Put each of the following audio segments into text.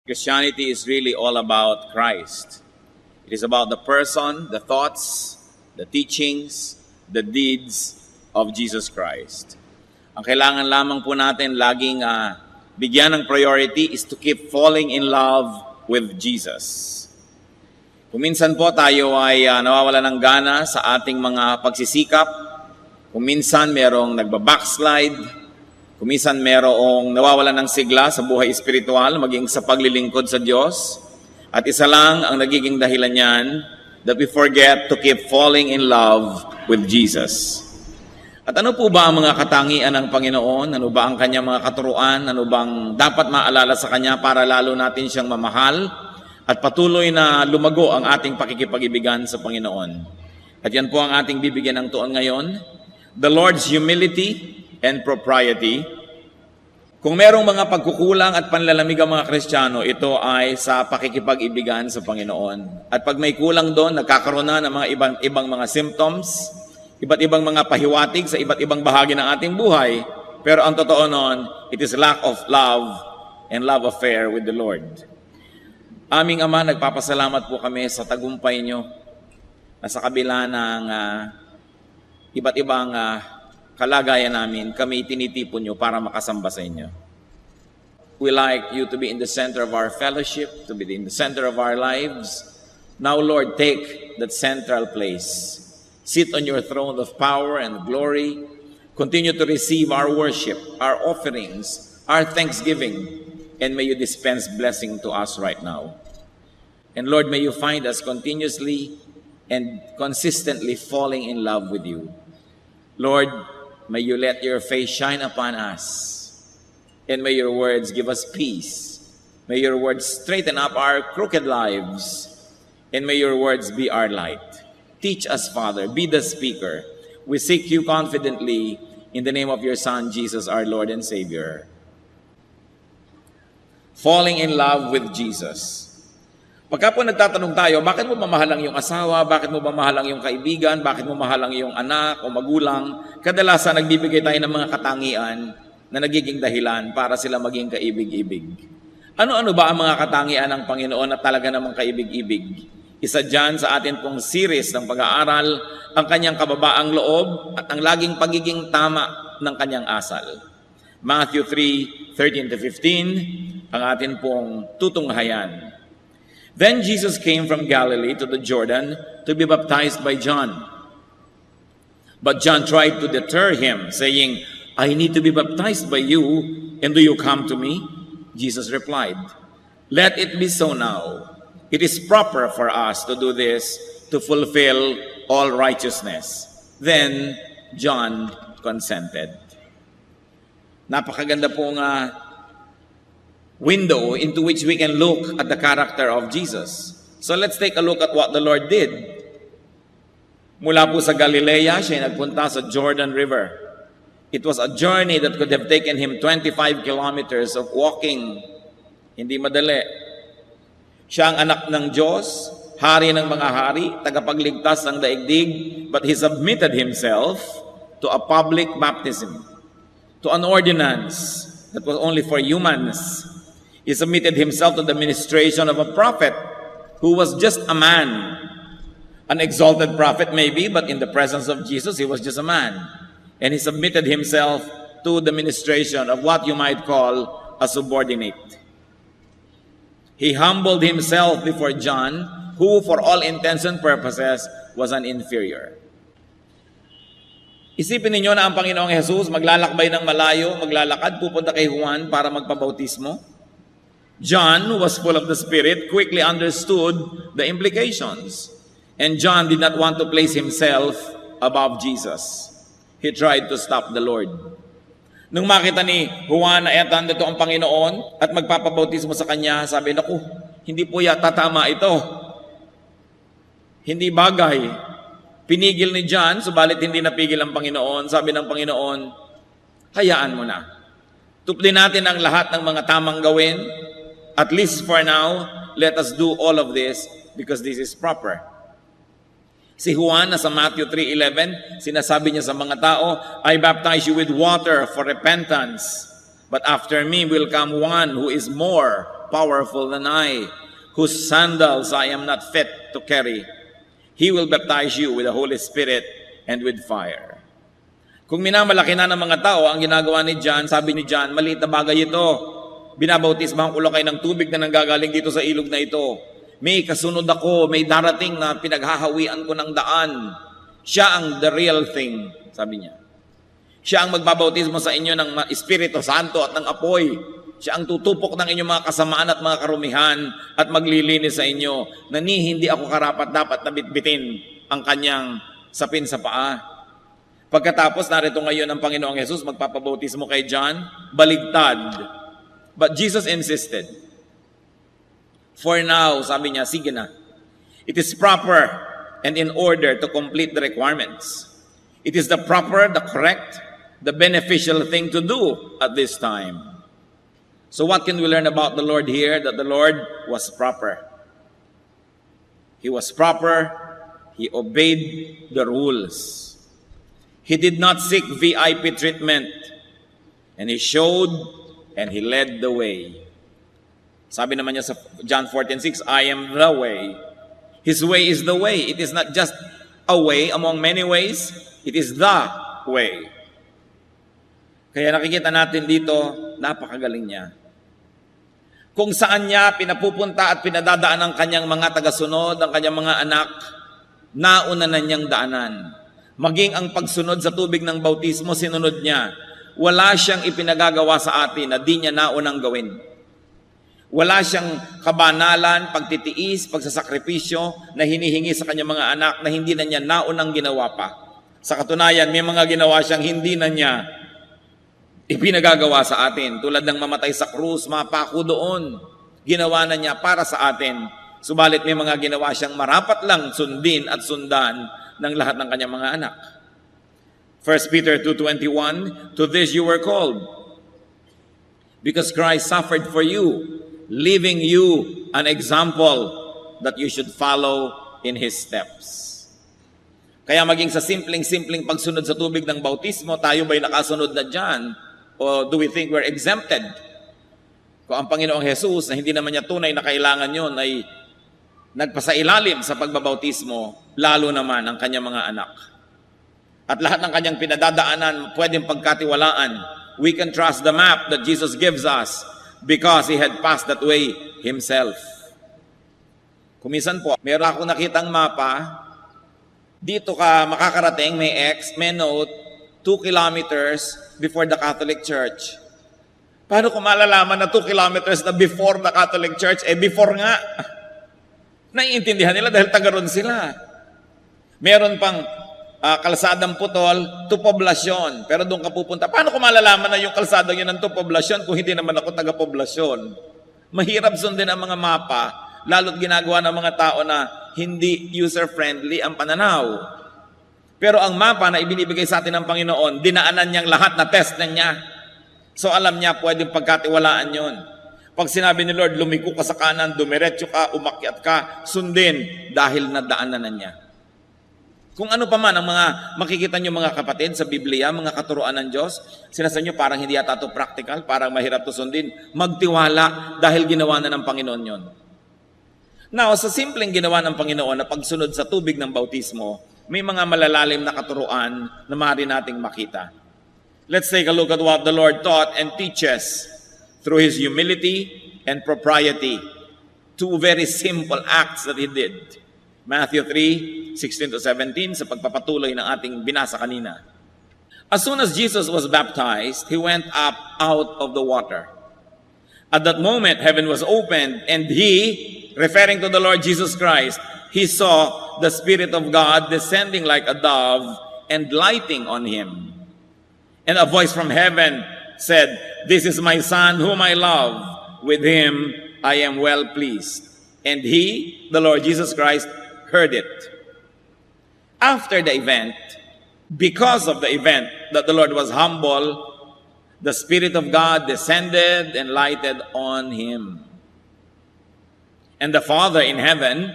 Christianity is really all about Christ. It is about the person, the thoughts, the teachings, the deeds of Jesus Christ. Ang kailangan lamang po natin laging bigyan ng priority is to keep falling in love with Jesus. Kung minsan po tayo ay nawawala ng gana sa ating mga pagsisikap, kung minsan merong nagbabackslide, kung minsan merong nawawala ng sigla sa buhay espiritual, maging sa paglilingkod sa Diyos, at isa lang ang nagiging dahilan niyan, that we forget to keep falling in love with Jesus. At ano po ba ang mga katangian ng Panginoon? Ano ba ang kanyang mga katuruan? Ano bang dapat maalala sa Kanya para lalo natin siyang mamahal at patuloy na lumago ang ating pakikipag-ibigan sa Panginoon? At yan po ang ating bibigyan ng tuon ngayon, the Lord's humility and propriety. Kung merong mga pagkukulang at panlalamig ang mga Kristiyano, ito ay sa pakikipag-ibigan sa Panginoon. At pag may kulang doon, nagkakaroon na ng mga ibang mga symptoms, iba't ibang mga pahiwatig sa iba't ibang bahagi ng ating buhay. Pero ang totoo noon, it is lack of love and love affair with the Lord. Aming Ama, nagpapasalamat po kami sa tagumpay nyo na sa kabila ng iba't ibang kalagayan namin, kami tinitipon nyo para makasamba sa inyo. We like you to be in the center of our fellowship, to be in the center of our lives. Now, Lord, take that central place. Sit on your throne of power and glory. Continue to receive our worship, our offerings, our thanksgiving, and may you dispense blessing to us right now. And Lord, may you find us continuously and consistently falling in love with you. Lord, may you let your face shine upon us, and may your words give us peace. May your words straighten up our crooked lives, and may your words be our light. Teach us, Father, be the speaker. We seek you confidently in the name of your Son, Jesus, our Lord and Savior. Falling in love with Jesus. Pagka po nagtatanong tayo, bakit mo mamahalang yung asawa? Bakit mo mamahalang yung kaibigan? Bakit mo mahalang yung anak o magulang? Kadalasan nagbibigay tayo ng mga katangian na nagiging dahilan para sila maging kaibig-ibig. Ano-ano ba ang mga katangian ng Panginoon na talaga namang kaibig-ibig? Isa dyan sa atin pong series ng pag-aaral, ang kanyang kababaang loob at ang laging pagiging tama ng kanyang asal. Matthew 3:13-15, ang atin pong tutunghayan. Then Jesus came from Galilee to the Jordan to be baptized by John. But John tried to deter him, saying, I need to be baptized by you, and do you come to me? Jesus replied, Let it be so now. It is proper for us to do this to fulfill all righteousness. Then John consented. Napakaganda pong window into which we can look at the character of Jesus. So let's take a look at what the Lord did. Mula po sa Galilea, siya nagpunta sa Jordan River. It was a journey that could have taken him 25 kilometers of walking. Hindi madali. Siya ang anak ng Diyos, hari ng mga hari, tagapagligtas ng daigdig, but he submitted himself to a public baptism, to an ordinance that was only for humans. He submitted himself to the ministration of a prophet who was just a man. An exalted prophet maybe, but in the presence of Jesus, he was just a man. And he submitted himself to the ministration of what you might call a subordinate. He humbled himself before John, who for all intents and purposes was an inferior. Isipin ninyo na ang Panginoong Jesus maglalakbay ng malayo, maglalakad, pupunta kay Juan para magpabautismo. John, who was full of the Spirit, quickly understood the implications. And John did not want to place himself above Jesus. He tried to stop the Lord. Nung makita ni Juan na etan dito ang Panginoon at magpapabautismo sa kanya, sabi, naku, hindi po yata tama ito. Hindi bagay. Pinigil ni John, subalit hindi napigil ang Panginoon. Sabi ng Panginoon, hayaan mo na. Tuplin natin ang lahat ng mga tamang gawin. At least for now, let us do all of this because this is proper. Si Juan, sa Matthew 3:11, sinasabi niya sa mga tao, I baptize you with water for repentance, but after me will come one who is more powerful than I, whose sandals I am not fit to carry. He will baptize you with the Holy Spirit and with fire. Kung minamalaki na ng mga tao ang ginagawa ni John, sabi ni John, maliit na bagay ito. Binabautismahan ko lang kayo ng tubig na nanggagaling dito sa ilog na ito. May kasunod ako, may darating na pinaghahawian ko ng daan. Siya ang the real thing, sabi niya. Siya ang magbabautismo sa inyo ng Espiritu Santo at ng apoy. Siya ang tutupok ng inyong mga kasamaan at mga karumihan at maglilinis sa inyo na hindi ako karapat dapat na bitbitin ang kanyang sapin sa paa. Pagkatapos, narito ngayon ang Panginoong Jesus, magpapabautismo kay John, baligtad. But Jesus insisted. For now, sabi niya, sige na. It is proper and in order to complete the requirements. It is the proper, the correct, the beneficial thing to do at this time. So what can we learn about the Lord here? That the Lord was proper. He was proper. He obeyed the rules. He did not seek VIP treatment. And He showed and He led the way. Sabi naman niya sa John 14:6, I am the way. His way is the way. It is not just a way among many ways. It is the way. Kaya nakikita natin dito, napakagaling niya. Kung saan niya pinapupunta at pinadadaan ang kanyang mga tagasunod, ang kanyang mga anak, nauna na niyang daanan. Maging ang pagsunod sa tubig ng bautismo, sinunod niya. Wala siyang ipinagagawa sa atin na di niya naunang gawin. Wala siyang kabanalan, pagtitiis, pagsasakripisyo na hinihingi sa kanyang mga anak na hindi na niya naunang ginawa pa. Sa katunayan, may mga ginawa siyang hindi na niya ipinagagawa sa atin. Tulad ng mamatay sa krus, mapako doon. Ginawa na niya para sa atin. Subalit may mga ginawa siyang marapat lang sundin at sundan ng lahat ng kanyang mga anak. 1 Peter 2:21, to this you were called, because Christ suffered for you, leaving you an example that you should follow in His steps. Kaya maging sa simpleng pagsunod sa tubig ng bautismo, tayo ba'y nakasunod na dyan? O do we think we're exempted? Kung ang Panginoong Jesus, na hindi naman niya tunay na kailangan yun, ay nagpasailalim sa pagbabautismo, lalo naman ang kanyang mga anak. At lahat ng kanyang pinadadaanan, pwedeng pagkatiwalaan. We can trust the map that Jesus gives us because He had passed that way Himself. Kumisan po, meron akong nakitang mapa, dito ka makakarating, may X, may note, 2 kilometers before the Catholic Church. Paano kung malalaman na 2 kilometers na before the Catholic Church? Before nga. Naiintindihan nila dahil taga-ron sila. Meron pang kalsadang putol to poblasyon. Pero doon ka pupunta. Paano kung malalaman na yung kalsadang yun ng to poblasyon kung hindi naman ako taga-poblasyon? Mahirap sundin ang mga mapa, lalo't ginagawa ng mga tao na hindi user-friendly ang pananaw. Pero ang mapa na ibinibigay sa atin ng Panginoon, dinaanan niyang lahat na test na niya. So alam niya, pwedeng pagkatiwalaan yon. Pag sinabi ni Lord, lumiko ka sa kanan, dumiretso ka, umakyat ka, sundin dahil nadaanan na niya. Kung ano pa man ang mga makikita niyo mga kapatid sa Biblia, mga katuruan ng Diyos, sinasabi niyo parang hindi yata ito practical, parang mahirap ito sundin, magtiwala dahil ginawa na ng Panginoon yon. Now, sa simpleng ginawa ng Panginoon na pagsunod sa tubig ng bautismo, may mga malalalim na katuruan na maaari nating makita. Let's take a look at what the Lord taught and teaches through His humility and propriety. 2 very simple acts that He did. Matthew 3:16-17 sa pagpapatuloy ng ating binasa kanina. As soon as Jesus was baptized, He went up out of the water. At that moment, heaven was opened, and He, referring to the Lord Jesus Christ, He saw the Spirit of God descending like a dove and lighting on Him. And a voice from heaven said, "This is my Son whom I love. With Him I am well pleased." And He, the Lord Jesus Christ, heard it. After the event, because of the event that the Lord was humble, the Spirit of God descended and lighted on Him. And the Father in heaven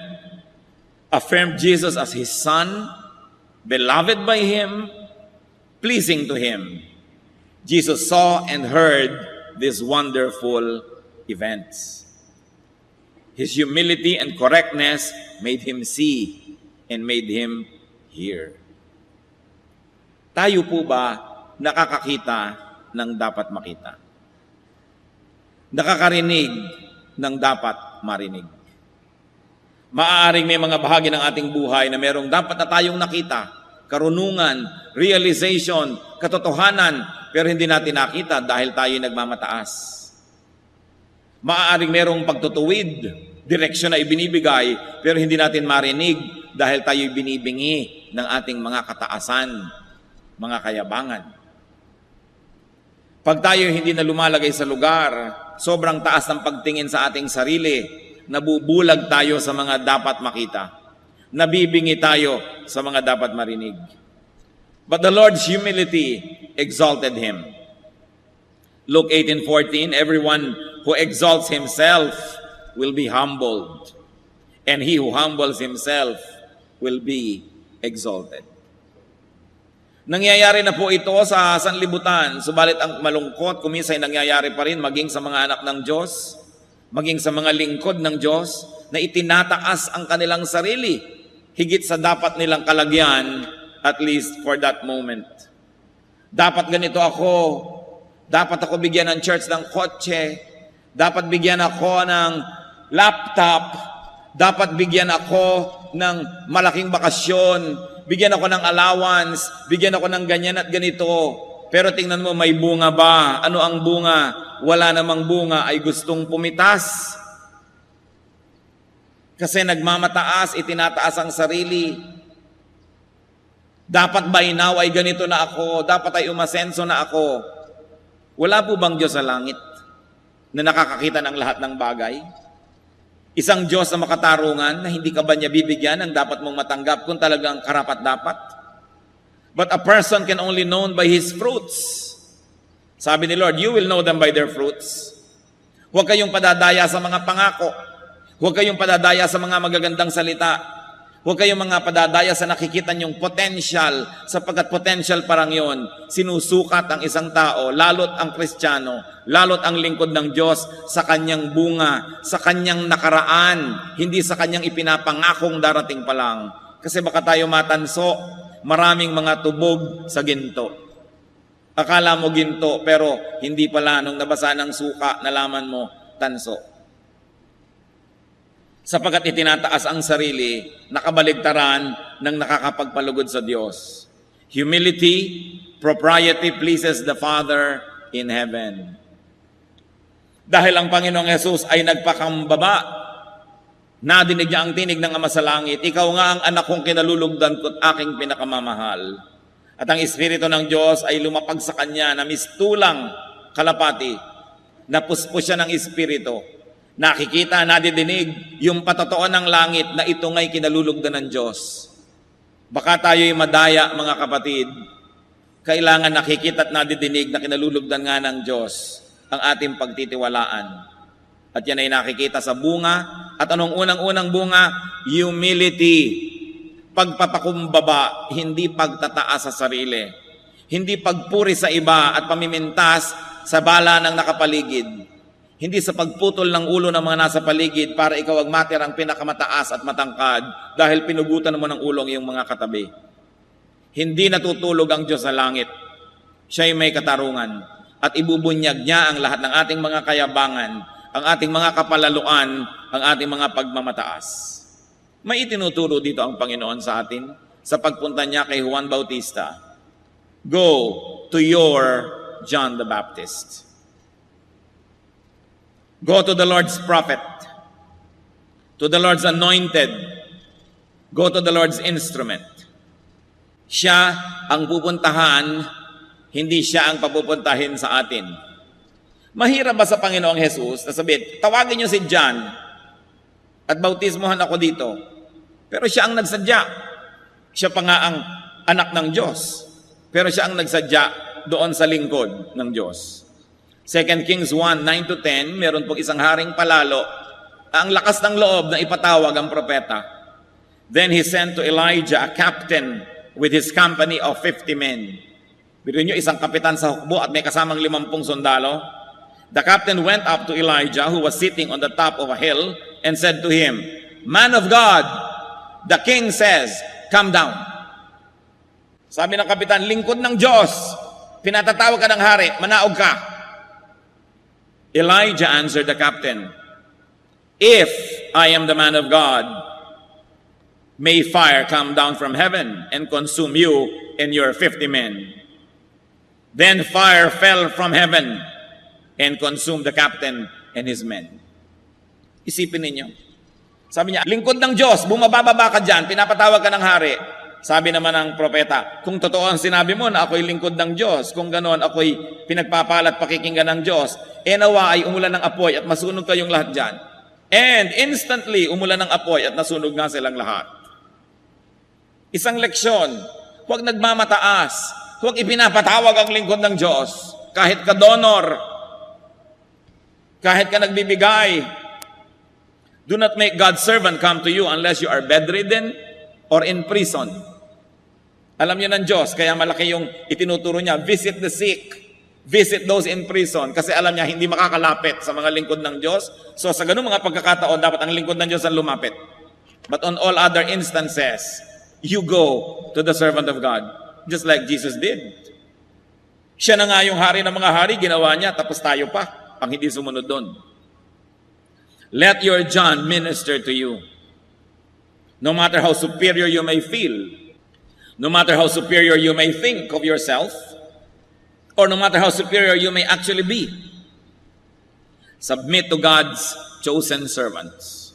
affirmed Jesus as His Son, beloved by Him, pleasing to Him. Jesus saw and heard these wonderful events. His humility and correctness made him see and made him hear. Tayo po ba nakakakita ng dapat makita? Nakakarinig ng dapat marinig? Maaaring may mga bahagi ng ating buhay na merong dapat na tayong nakita, karunungan, realization, katotohanan, pero hindi natin nakita dahil tayo nagmamataas. Maaaring merong pagtutuwid, direksyon na ibinibigay, pero hindi natin marinig dahil tayo binibingi ng ating mga kataasan, mga kayabangan. Pag tayo hindi na lumalagay sa lugar, sobrang taas ng pagtingin sa ating sarili, nabubulag tayo sa mga dapat makita. Nabibingi tayo sa mga dapat marinig. But the Lord's humility exalted him. Luke 18:14, everyone who exalts himself will be humbled, and he who humbles himself will be exalted. Nangyayari na po ito sa sanlibutan, subalit ang malungkot kuminsan ay nangyayari pa rin maging sa mga anak ng Diyos, maging sa mga lingkod ng Diyos na itinataas ang kanilang sarili higit sa dapat nilang kalagyan, at least for that moment. Dapat ganito ako, dapat ako bigyan ng church ng kotse, dapat bigyan ako ng laptop, dapat bigyan ako ng malaking bakasyon, bigyan ako ng allowance, bigyan ako ng ganyan at ganito. Pero tingnan mo, may bunga ba? Ano ang bunga? Wala namang bunga, ay gustong pumitas. Kasi nagmamataas, itinataas ang sarili. Dapat ba inaw ay ganito na ako? Dapat ay umasenso na ako? Wala po bang Diyos sa langit na nakakakita ng lahat ng bagay? Isang Diyos na makatarungan na hindi ka ba niya bibigyan ng dapat mong matanggap kung talagang karapat-dapat? But a person can only known by his fruits. Sabi ni Lord, you will know them by their fruits. Huwag kayong padadaya sa mga pangako. Huwag kayong padadaya sa mga magagandang salita. Huwag kayong mga padadaya sa nakikita niyong potential, sapagkat potential parang yon. Sinusukat ang isang tao, lalot ang Kristiyano, lalot ang lingkod ng Diyos sa kanyang bunga, sa kanyang nakaraan, hindi sa kanyang ipinapangakong darating pa lang. Kasi baka tayo matanso, maraming mga tubog sa ginto. Akala mo ginto, pero hindi pala. Nung nabasa ng suka, nalaman mo, tanso. Sapagkat itinataas ang sarili, nakabaligtaran ng nakakapagpalugod sa Diyos. Humility, propriety pleases the Father in heaven. Dahil ang Panginoong Yesus ay nagpakambaba, nadinig niya ang tinig ng Ama sa langit, ikaw nga ang anak kong kinalulugdan ko't aking pinakamamahal. At ang Espiritu ng Diyos ay lumapag sa kanya na mistulang kalapati, napuspos siya ng Espiritu. Nakikita, nadidinig yung patotoo ng langit na ito nga'y kinalulugdan ng Diyos. Baka tayo'y madaya, mga kapatid. Kailangan nakikita at nadidinig na kinalulugdan nga ng Diyos ang ating pagtitiwalaan. At yan ay nakikita sa bunga. At anong unang-unang bunga? Humility. Pagpapakumbaba, hindi pagtataas sa sarili. Hindi pagpuri sa iba at pamimintas sa bala ng nakapaligid. Hindi sa pagputol ng ulo ng mga nasa paligid para ikaw ang matirang pinakamataas at matangkad dahil pinugutan mo ng ulong iyong mga katabi. Hindi natutulog ang Diyos sa langit. Siya'y may katarungan at ibubunyag niya ang lahat ng ating mga kayabangan, ang ating mga kapalaluan, ang ating mga pagmamataas. May itinuturo dito ang Panginoon sa atin sa pagpunta niya kay Juan Bautista. Go to your John the Baptist. Go to the Lord's prophet, to the Lord's anointed, go to the Lord's instrument. Siya ang pupuntahan, hindi siya ang papupuntahin sa atin. Mahirap ba sa Panginoong Jesus na sabihin, tawagin niyo si John at bautismohan ako dito. Pero siya ang nagsadya. Siya pa nga ang anak ng Diyos. Pero siya ang nagsadya doon sa lingkod ng Diyos. 2 Kings 1, 9-10, meron pong isang haring palalo. Ang lakas ng loob na ipatawag ang propeta. Then he sent to Elijah a captain with his company of 50 men. Biro nyo, isang kapitan sa hukbo at may kasamang 50 sundalo. The captain went up to Elijah, who was sitting on the top of a hill, and said to him, "Man of God, the king says, come down." Sabi ng kapitan, "Lingkod ng Diyos, pinatatawag ka ng hari, manaog ka." Elijah answered the captain, "If I am the man of God, may fire come down from heaven and consume you and your 50 men." Then fire fell from heaven and consumed the captain and his men. Isipin ninyo. Sabi niya, lingkod ng Diyos, bumababa ka dyan, pinapatawag ka ng hari. Sabi naman ng propeta, kung totoo ang sinabi mo na ako'y lingkod ng Diyos, kung ganoon ako'y pinagpapalat pakikinggan ng Diyos, nawa ay umulan ng apoy at masunog kayong lahat dyan. And instantly, umulan ng apoy at nasunog nga silang lahat. Isang leksyon, huwag nagmamataas, huwag ipinapatawag ang lingkod ng Diyos, kahit ka donor, kahit ka nagbibigay. Do not make God's servant come to you unless you are bedridden or in prison. Alam niyo ng Diyos, kaya malaki yung itinuturo niya, visit the sick, visit those in prison, kasi alam niya hindi makakalapit sa mga lingkod ng Diyos. So sa ganung mga pagkakataon, dapat ang lingkod ng Diyos ang lumapit. But on all other instances, you go to the servant of God, just like Jesus did. Siya na nga yung hari ng mga hari, ginawa niya, tapos tayo pa, ang hindi sumunod doon. Let your John minister to you. No matter how superior you may feel, no matter how superior you may think of yourself, or no matter how superior you may actually be, submit to God's chosen servants.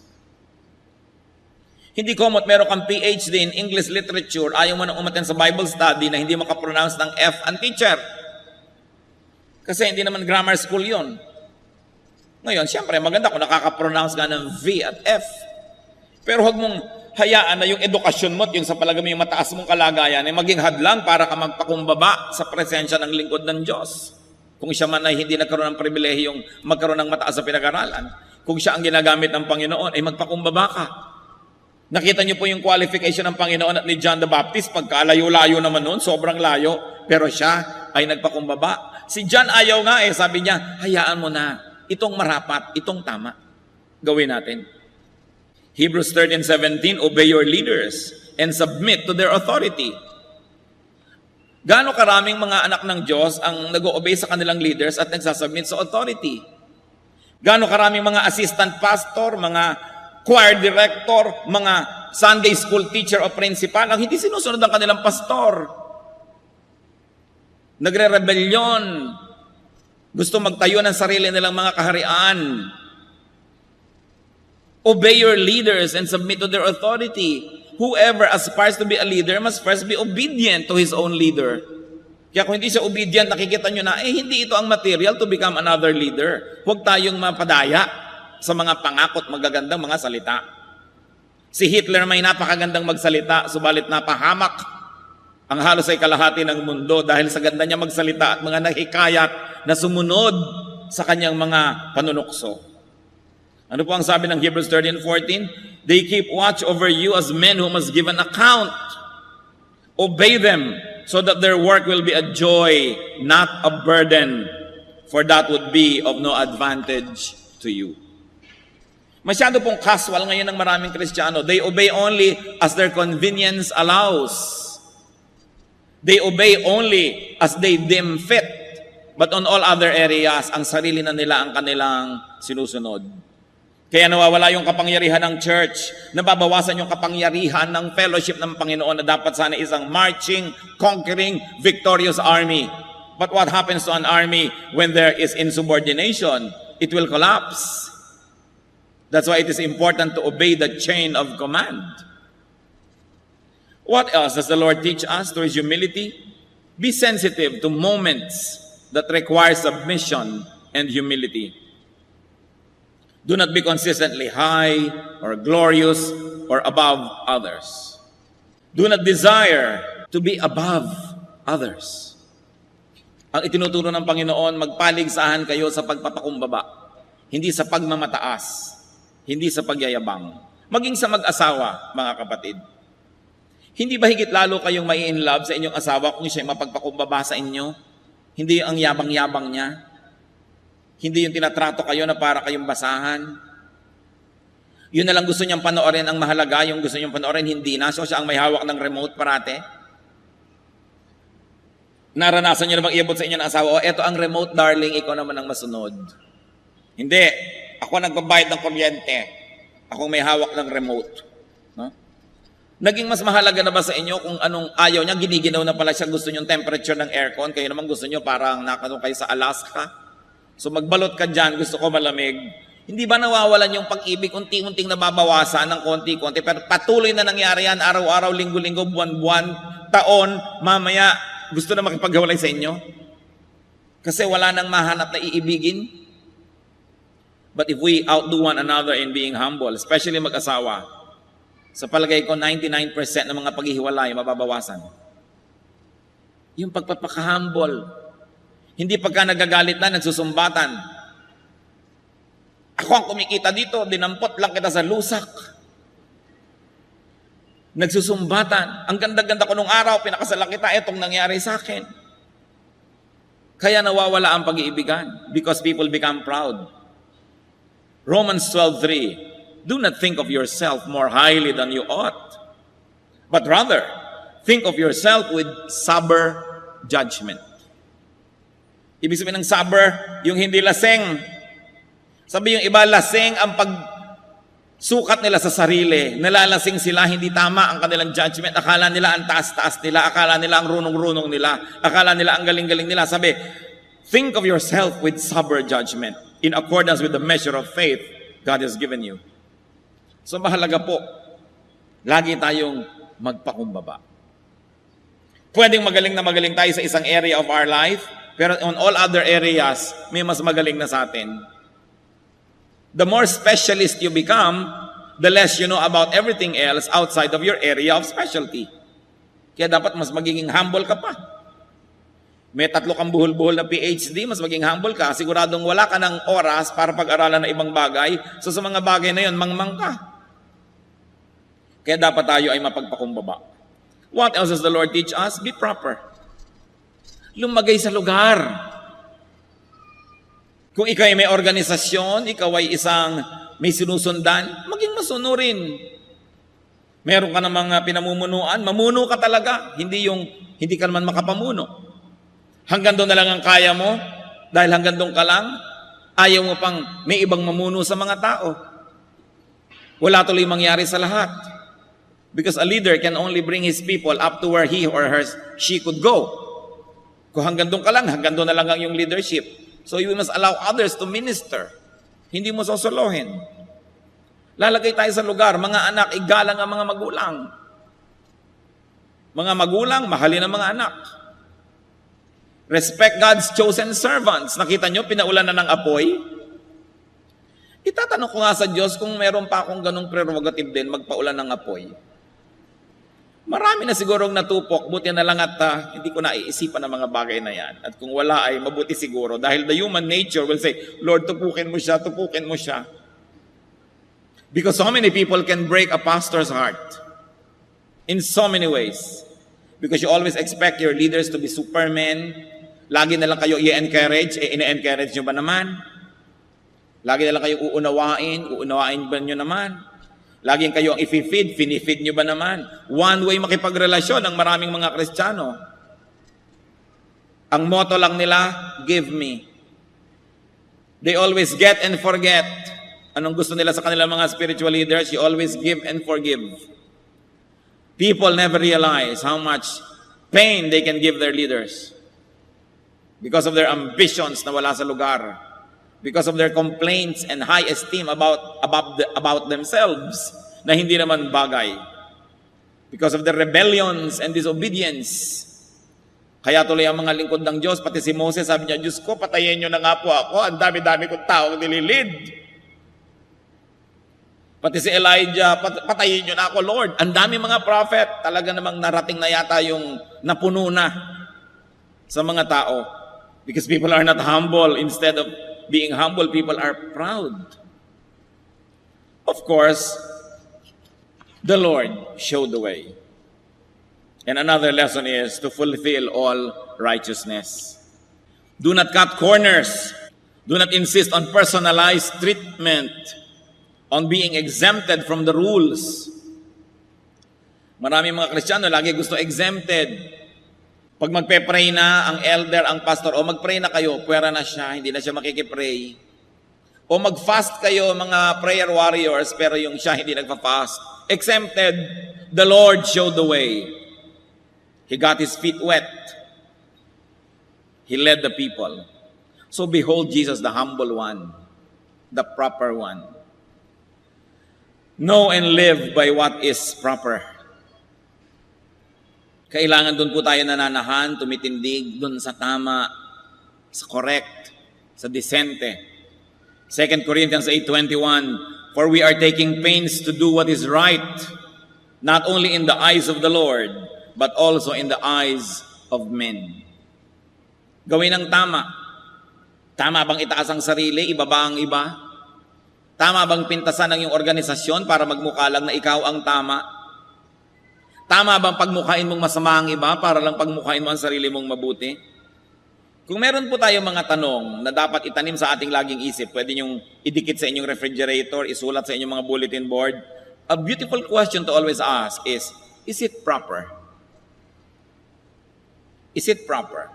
Hindi komot meron kang PhD in English literature, ayaw mo nang umattend sa Bible study na hindi makapronounce ng F ang teacher. Kasi hindi naman grammar school yon. Ngayon, siyempre, maganda kung nakaka-pronounce ka ng V at F. Pero huwag mong hayaan na yung edukasyon mo at yung sa palagay mo yung mataas mong kalagayan ay maging hadlang para ka magpakumbaba sa presensya ng lingkod ng Diyos. Kung siya man ay hindi nagkaroon ng pribilehiyong magkaroon ng mataas sa pinag-aralan, kung siya ang ginagamit ng Panginoon, ay magpakumbaba ka. Nakita niyo po yung qualification ng Panginoon at ni John the Baptist, pagkalayo-layo naman noon, sobrang layo, pero siya ay nagpakumbaba. Si John ayaw nga sabi niya, hayaan mo na. Itong marapat, itong tama, gawin natin. Hebrews 13:17, obey your leaders and submit to their authority. Gaano karaming mga anak ng Diyos ang nag-o-obey sa kanilang leaders at nagsasubmit sa authority? Gaano karaming mga assistant pastor, mga choir director, mga Sunday school teacher o principal ang hindi sinusunod ang kanilang pastor? Nagre-rebelyon, gusto magtayo ng sarili nilang mga kaharian. Obey your leaders and submit to their authority. Whoever aspires to be a leader must first be obedient to his own leader. Kaya kung hindi siya obedient, nakikita nyo na, hindi ito ang material to become another leader. Huwag tayong mapadaya sa mga pangakot magagandang mga salita. Si Hitler may napakagandang magsalita, subalit napahamak ang halos ay kalahati ng mundo dahil sa ganda niya magsalita at mga nahikayat na sumunod sa kanyang mga panunukso. Ano po ang sabi ng Hebrews 13:14? They keep watch over you as men who must give an account. Obey them so that their work will be a joy, not a burden, for that would be of no advantage to you. Masyado pong casual ngayon ng maraming Kristiyano. They obey only as their convenience allows. They obey only as they deem fit. But on all other areas, ang sarili na nila ang kanilang sinusunod. Kaya nawawala yung kapangyarihan ng church, nababawasan yung kapangyarihan ng fellowship ng Panginoon na dapat sana isang marching, conquering, victorious army. But what happens to an army when there is insubordination? It will collapse. That's why it is important to obey the chain of command. What else does the Lord teach us through His humility? Be sensitive to moments that require submission and humility. Do not be consistently high or glorious or above others. Do not desire to be above others. Ang itinuturo ng Panginoon, magpaligsahan kayo sa pagpapakumbaba, hindi sa pagmamataas, hindi sa pagyayabang. Maging sa mag-asawa, mga kapatid. Hindi ba higit lalo kayong mai-inlove sa inyong asawa kung siya mapagpakumbaba sa inyo? Hindi ang yabang-yabang niya. Hindi yung tinatrato kayo na para kayong basahan. Yun na lang gusto niyang panoorin ang mahalaga, yung gusto niyang panoorin hindi na. So siya ang may hawak ng remote parate. Naranasan niyo na bang iabot sa inyo ng asawa, o eto ang remote darling, ikaw naman ang masunod. Hindi. Ako nagbabayad ng kuryente. Ako may hawak ng remote. No? Naging mas mahalaga na ba sa inyo kung anong ayaw niya, giniginaw na pala siya, gusto niyo yung temperature ng aircon, kayo naman gusto niyo parang nakano kayo sa Alaska. So magbalot ka dyan, gusto ko malamig. Hindi ba nawawalan yung pag-ibig, unti-unting nababawasan ng konti-konti, pero patuloy na nangyari yan, araw-araw, linggo-linggo, buwan-buwan, taon, mamaya, gusto na makipaghiwalay sa inyo? Kasi wala nang mahanap na iibigin. But if we outdo one another in being humble, especially mag-asawa, sa palagay ko, 99% ng mga paghihiwalay, mababawasan. Yung pagpapaka-humble. Hindi pagka nagagalit na, nagsusumbatan. Ako ang kumikita dito, dinampot lang kita sa lusak. Nagsusumbatan. Ang ganda-ganda ko nung araw, pinakasalan kita, etong nangyari sa akin. Kaya nawawala ang pag-iibigan because people become proud. Romans 12:3, do not think of yourself more highly than you ought, but rather, think of yourself with sober judgment. Ibig sabihin ng sober, yung hindi laseng. Sabi yung iba, laseng ang pagsukat nila sa sarili. Nalalasing sila, hindi tama ang kanilang judgment. Akala nila ang taas-taas nila. Akala nila ang runong-runong nila. Akala nila ang galing-galing nila. Sabi, think of yourself with sober judgment in accordance with the measure of faith God has given you. So mahalaga po, lagi tayong magpakumbaba. Pwedeng magaling na magaling tayo sa isang area of our life, pero on all other areas, may mas magaling na sa atin. The more specialist you become, the less you know about everything else outside of your area of specialty. Kaya dapat mas magiging humble ka pa. May 3 kang buhol-buhol na PhD, mas maging humble ka. Siguradong wala ka ng oras para pag-aralan ng ibang bagay. So sa mga bagay na yun, mangmang ka. Kaya dapat tayo ay mapagpakumbaba. What else does the Lord teach us? Be proper. Lumagay sa lugar. Kung ikaw ay may organisasyon, ikaw ay isang may sinusundan, maging masunurin. Meron ka ng mga pinamumunuan, mamuno ka talaga. Hindi ka naman makapamuno. Hanggang doon na lang ang kaya mo, dahil hanggang doon ka lang, ayaw mo pang may ibang mamuno sa mga tao. Wala tuloy mangyari sa lahat. Because a leader can only bring his people up to where he or she could go. Kung hanggang doon ka lang, hanggang doon na lang ang yung leadership. So you must allow others to minister. Hindi mo sosolohin. Lalagay tayo sa lugar, mga anak, igalang ang mga magulang. Mga magulang, mahalin ang mga anak. Respect God's chosen servants. Nakita nyo, pinaulan na ng apoy. Itatanong ko nga sa Diyos kung meron pa akong ganong prerogative din, magpaulan ng apoy. Marami na sigurong natupok, buti na lang at hindi ko naiisipan ang mga bagay na yan. At kung wala ay mabuti siguro. Dahil the human nature will say, Lord, tupukin mo siya, tupukin mo siya. Because so many people can break a pastor's heart in so many ways. Because you always expect your leaders to be supermen. Lagi na lang kayo i-encourage. Ine-encourage nyo ba naman? Lagi na lang kayo uunawain ba nyo naman? Laging kayo ang i-feed, finifeed nyo ba naman? One way makipagrelasyon ng maraming mga Kristiyano. Ang motto lang nila, give me. They always get and forget. Anong gusto nila sa kanilang mga spiritual leaders? You always give and forgive. People never realize how much pain they can give their leaders because of their ambitions na wala sa lugar. Because of their complaints and high esteem about themselves na hindi naman bagay. Because of their rebellions and disobedience. Kaya tuloy ang mga lingkod ng Diyos, pati si Moses, sabi niya, Diyos ko, patayin niyo na nga po ako, ang dami-dami kong taong nililid. Pati si Elijah, patayin niyo na ako, Lord. Ang dami mga prophet, talaga namang narating na yata yung napuno na sa mga tao. Because people are not humble. Instead of being humble, people are proud. Of course, the Lord showed the way. And another lesson is to fulfill all righteousness. Do not cut corners. Do not insist on personalized treatment. on being exempted from the rules. Maraming mga Kristiyano lagi gusto exempted. Pag magpe-pray na ang elder, ang pastor, o mag-pray na kayo, pwera na siya, hindi na siya makikipray. O mag-fast kayo, mga prayer warriors, pero yung siya hindi nagpa-fast. Exempted, the Lord showed the way. He got his feet wet. He led the people. So behold Jesus, the humble one, the proper one. Know and live by what is proper. Kailangan doon po tayo nananahan, tumitindig doon sa tama, sa correct, sa decente. 2 Corinthians 8:21, for we are taking pains to do what is right, not only in the eyes of the Lord, but also in the eyes of men. Gawin ang tama. Tama bang itaas ang sarili, ibaba ang iba? Tama bang pintasan ang iyong organisasyon para magmukha lang na ikaw ang tama? Tama bang pagmukhain mong masama ang iba para lang pagmukhain mo ang sarili mong mabuti? Kung meron po tayong mga tanong na dapat itanim sa ating laging isip, pwede niyong idikit sa inyong refrigerator, isulat sa inyong mga bulletin board. A beautiful question to always ask is it proper? Is it proper?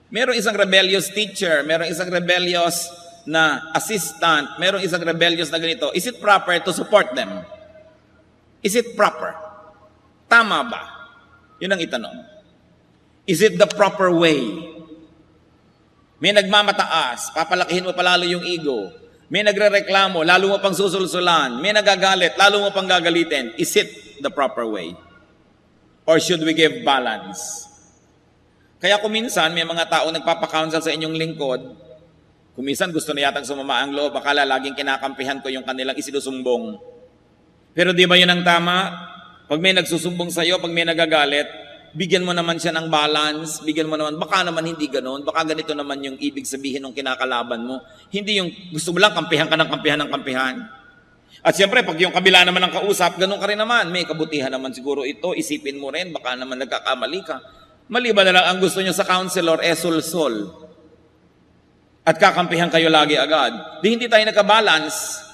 Merong isang rebellious teacher, merong isang rebellious na assistant, merong isang rebellious na ganito. Is it proper to support them? Is it proper? Tama ba? Yun ang itanong. Is it the proper way? May nagmamataas, papalakihin mo palalo yung ego. May nagrereklamo, lalo mo pang susulsulan. May nagagalit, lalo mo pang gagalitin. Is it the proper way? Or should we give balance? Kaya kung minsan may mga tao nagpapakounsel sa inyong lingkod, kung minsan gusto na yatang sumama ang loob, akala laging kinakampihan ko yung kanilang isinusumbong. Pero di ba yun ang tama? Pag may nagsusumbong sa'yo, pag may nagagalit, bigyan mo naman siya ng balance, bigyan mo naman, baka naman hindi ganun, baka ganito naman yung ibig sabihin ng kinakalaban mo. Hindi yung gusto mo lang kampihan ka ng kampihan ng kampihan. At siyempre, pag yung kabila naman ang kausap, ganun ka rin naman. May kabutihan naman siguro ito, isipin mo rin, baka naman nagkakamali ka. Maliban na lang ang gusto nyo sa counselor, sul-sol. At kakampihan kayo lagi agad. Di hindi tayo nagka-balance.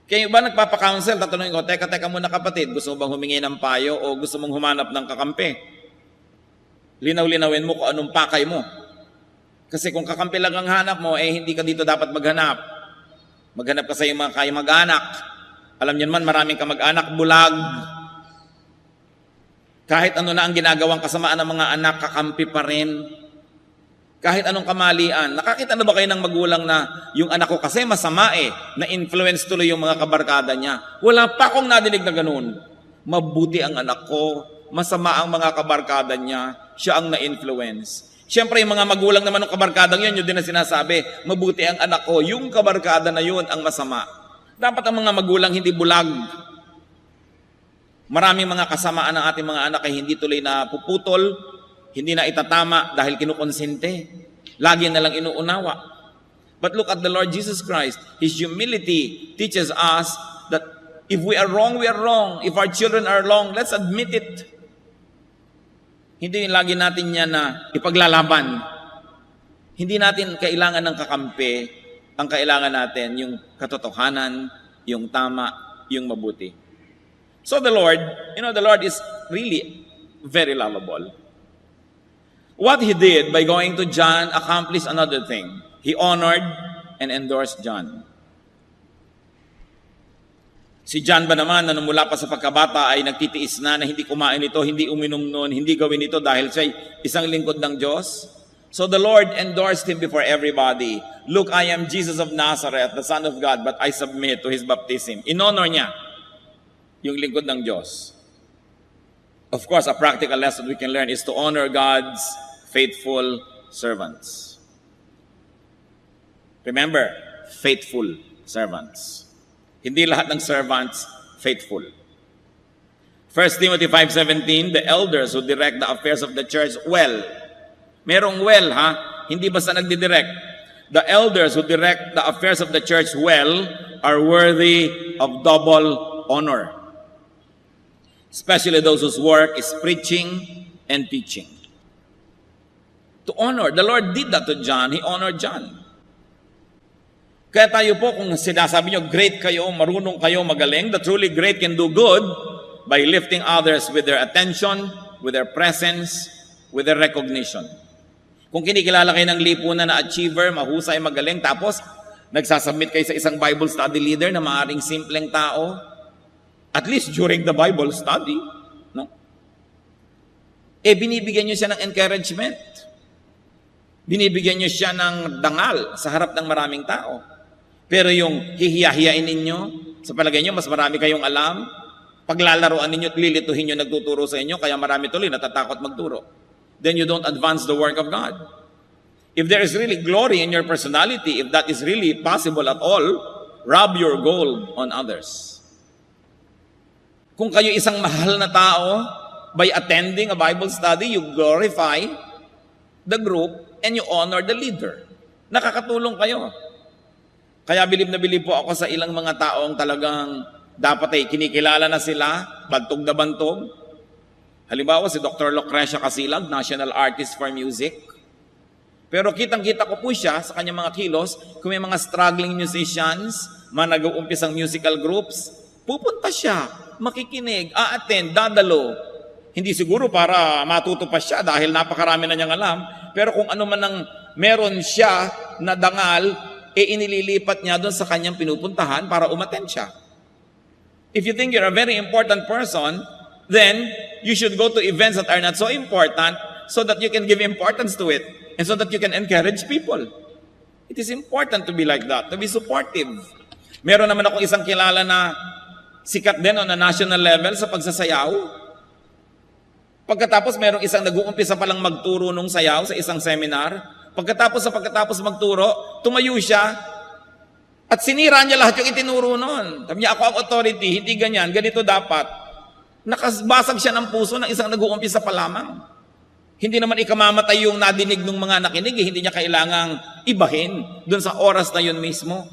Kaya ba nagpapa-counsel, tatanungin ko, teka muna kapatid, gusto mo bang humingi ng payo o gusto mong humanap ng kakampi? Linaw-linawin mo kung anong pakay mo. Kasi kung kakampi lang ang hanap mo, hindi ka dito dapat maghanap. Maghanap ka sa iyong mga kaya mag-anak. Alam niyo naman, maraming ka mag-anak, bulag. Kahit ano na ang ginagawang kasamaan ng mga anak, kakampi pa rin. Kahit anong kamalian. Nakakita na ba kayo ng magulang na yung anak ko kasi masama na-influence tuloy yung mga kabarkada niya? Wala pa akong nadinig na ganun. Mabuti ang anak ko, masama ang mga kabarkada niya, siya ang na-influence. Siyempre yung mga magulang naman ng kabarkadang yun, yun din na sinasabi, mabuti ang anak ko, yung kabarkada na yun ang masama. Dapat ang mga magulang hindi bulag. Maraming mga kasamaan ng ating mga anak ay hindi tuloy na puputol, hindi na itatama dahil kinukonsente. Lagi na lang inuunawa. But look at the Lord Jesus Christ. His humility teaches us that if we are wrong, we are wrong. If our children are wrong, let's admit it. Hindi lagi natin yan na ipaglalaban. Hindi natin kailangan ng kakampi. Ang kailangan natin yung katotohanan, yung tama, yung mabuti. So the Lord is really very lovable. What He did by going to John accomplished another thing. He honored and endorsed John. Si John ba naman na mula pa sa pagkabata ay nagtitiis na hindi kumain ito, hindi uminom noon, hindi gawin ito dahil siya isang lingkod ng Diyos? So the Lord endorsed him before everybody. Look, I am Jesus of Nazareth, the Son of God, but I submit to His baptism. In-honor niya yung lingkod ng Diyos. Of course, a practical lesson we can learn is to honor God's faithful servants. Remember, faithful servants. Hindi lahat ng servants faithful. 1 Timothy 5:17, the elders who direct the affairs of the church well. Merong well, hindi basta nagdidirect. The elders who direct the affairs of the church well are worthy of double honor. Especially those whose work is preaching and teaching. To honor. The Lord did that to John. He honored John. Kaya tayo po, kung sinasabi nyo, great kayo, marunong kayo, magaling, the truly great can do good by lifting others with their attention, with their presence, with their recognition. Kung kinikilala kayo ng lipunan na achiever, mahusay, magaling, tapos nagsasubmit kayo sa isang Bible study leader na maaaring simpleng tao, at least during the Bible study, no? Binibigyan nyo siya ng encouragement. Binibigyan nyo siya ng dangal sa harap ng maraming tao. Pero yung hihiya-hiyain ninyo, sa palagay nyo, mas marami kayong alam, paglalaroan ninyo at lilituhin nyo nagtuturo sa inyo, kaya marami tuloy natatakot magturo. Then you don't advance the work of God. If there is really glory in your personality, if that is really possible at all, rub your gold on others. Kung kayo isang mahal na tao, by attending a Bible study, you glorify the group and you honor the leader. Nakakatulong kayo. Kaya bilib na bilib po ako sa ilang mga taong talagang dapat ay kinikilala na sila, bantog na bantog. Halimbawa si Dr. Lucrecia Casilag, National Artist for Music. Pero kitang-kita ko po siya sa kanyang mga kilos, kung may mga struggling musicians, mga nag-uumpisang musical groups, pupunta siya, makikinig, a-attend, dadalo. Hindi siguro para matuto pa siya dahil napakarami na niyang alam, pero kung ano man ang meron siya na dangal, inililipat niya doon sa kanyang pinupuntahan para umattend siya. If you think you're a very important person, then you should go to events that are not so important so that you can give importance to it and so that you can encourage people. It is important to be like that, to be supportive. Meron naman akong isang kilala na sikat din on a national level sa pagsasayaw. Pagkatapos merong isang nag-uumpisa palang magturo nung sayaw sa isang seminar. Pagkatapos magturo, tumayo siya at sinira niya lahat yung itinuro noon. Sabi niya, ako ang authority, hindi ganyan, ganito dapat. Nakabasag siya ng puso ng isang nag-uumpisa pa lamang. Hindi naman ikamamatay yung nadinig ng mga nakinig, hindi niya kailangang ibahin doon sa oras na yun mismo.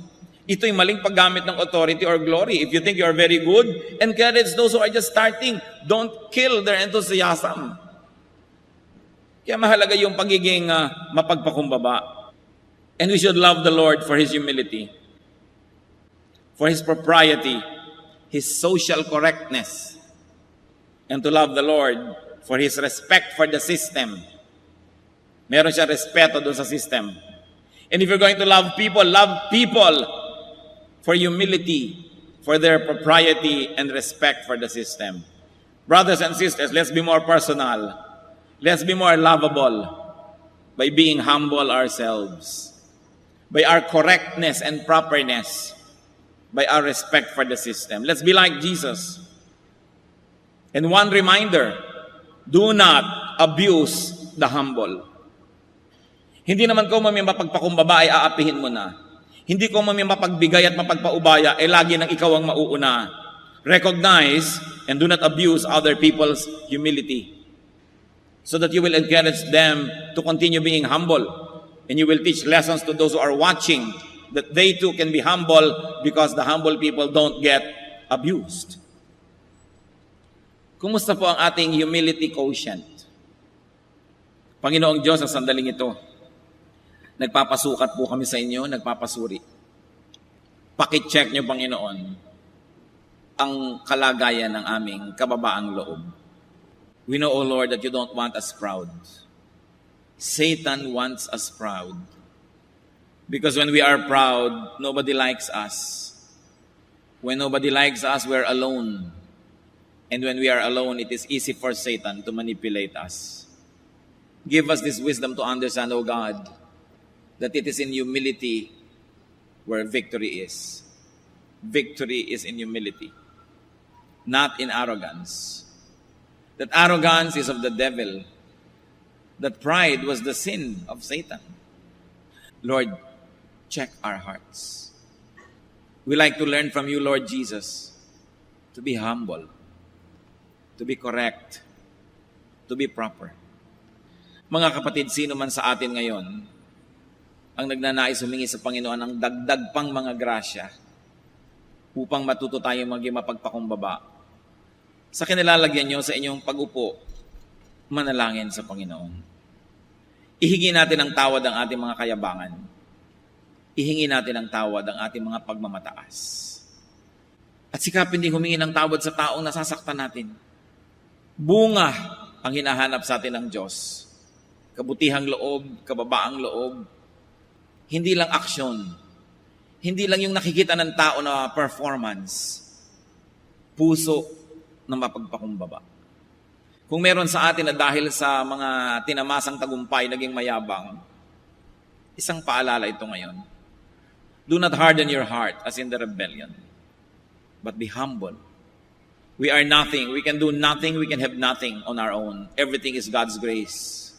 Ito'y maling paggamit ng authority or glory. If you think you are very good, encourage those who are just starting. Don't kill their enthusiasm. Kaya mahalaga yung pagiging mapagpakumbaba. And we should love the Lord for His humility, for His propriety, His social correctness, and to love the Lord for His respect for the system. Meron siya respeto doon sa system. And if you're going to love people for humility, for their propriety and respect for the system. Brothers and sisters, let's be more personal. Let's be more lovable by being humble ourselves, by our correctness and properness, by our respect for the system. Let's be like Jesus. And one reminder, do not abuse the humble. Hindi naman ko may mapagpakumbaba ay aapihin mo na. Hindi ko may mapagbigay at mapagpaubaya ay lagi nang ikaw ang mauuna. Recognize and do not abuse other people's humility, so that you will encourage them to continue being humble. And you will teach lessons to those who are watching, that they too can be humble because the humble people don't get abused. Kumusta po ang ating humility quotient? Panginoong Diyos, sa sandaling ito, nagpapasukat po kami sa inyo, nagpapasuri. Pakicheck niyo, Panginoon, ang kalagayan ng aming kababaang loob. We know, O Lord, that you don't want us proud. Satan wants us proud. Because when we are proud, nobody likes us. When nobody likes us, we're alone. And when we are alone, it is easy for Satan to manipulate us. Give us this wisdom to understand, O God, that it is in humility where victory is. Victory is in humility, not in arrogance. That arrogance is of the devil. That pride was the sin of Satan. Lord, check our hearts. We like to learn from you, Lord Jesus, to be humble, to be correct, to be proper. Mga kapatid, sino man sa atin ngayon ang nagnanais humingi sa Panginoon ng dagdag pang mga grasya upang matuto tayong maging mapagpakumbaba, sa kinilalagyan nyo sa inyong pag-upo, manalangin sa Panginoon. Ihingi natin ang tawad ang ating mga kayabangan. ihingi natin ang tawad ang ating mga pagmamataas. At sikapin din humingi ng tawad sa taong nasasaktan natin. Bunga ang hinahanap sa atin ng Diyos. Kabutihang loob, kababaang loob. Hindi lang aksyon. Hindi lang yung nakikita ng tao na performance. Puso na mapagpakumbaba. Kung meron sa atin na dahil sa mga tinamasang tagumpay, naging mayabang, isang paalala ito ngayon. Do not harden your heart as in the rebellion, but be humble. We are nothing. We can do nothing. We can have nothing on our own. Everything is God's grace.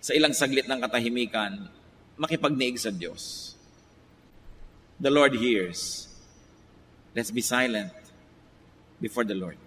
Sa ilang saglit ng katahimikan, makipagniig sa Diyos. The Lord hears. Let's be silent before the Lord.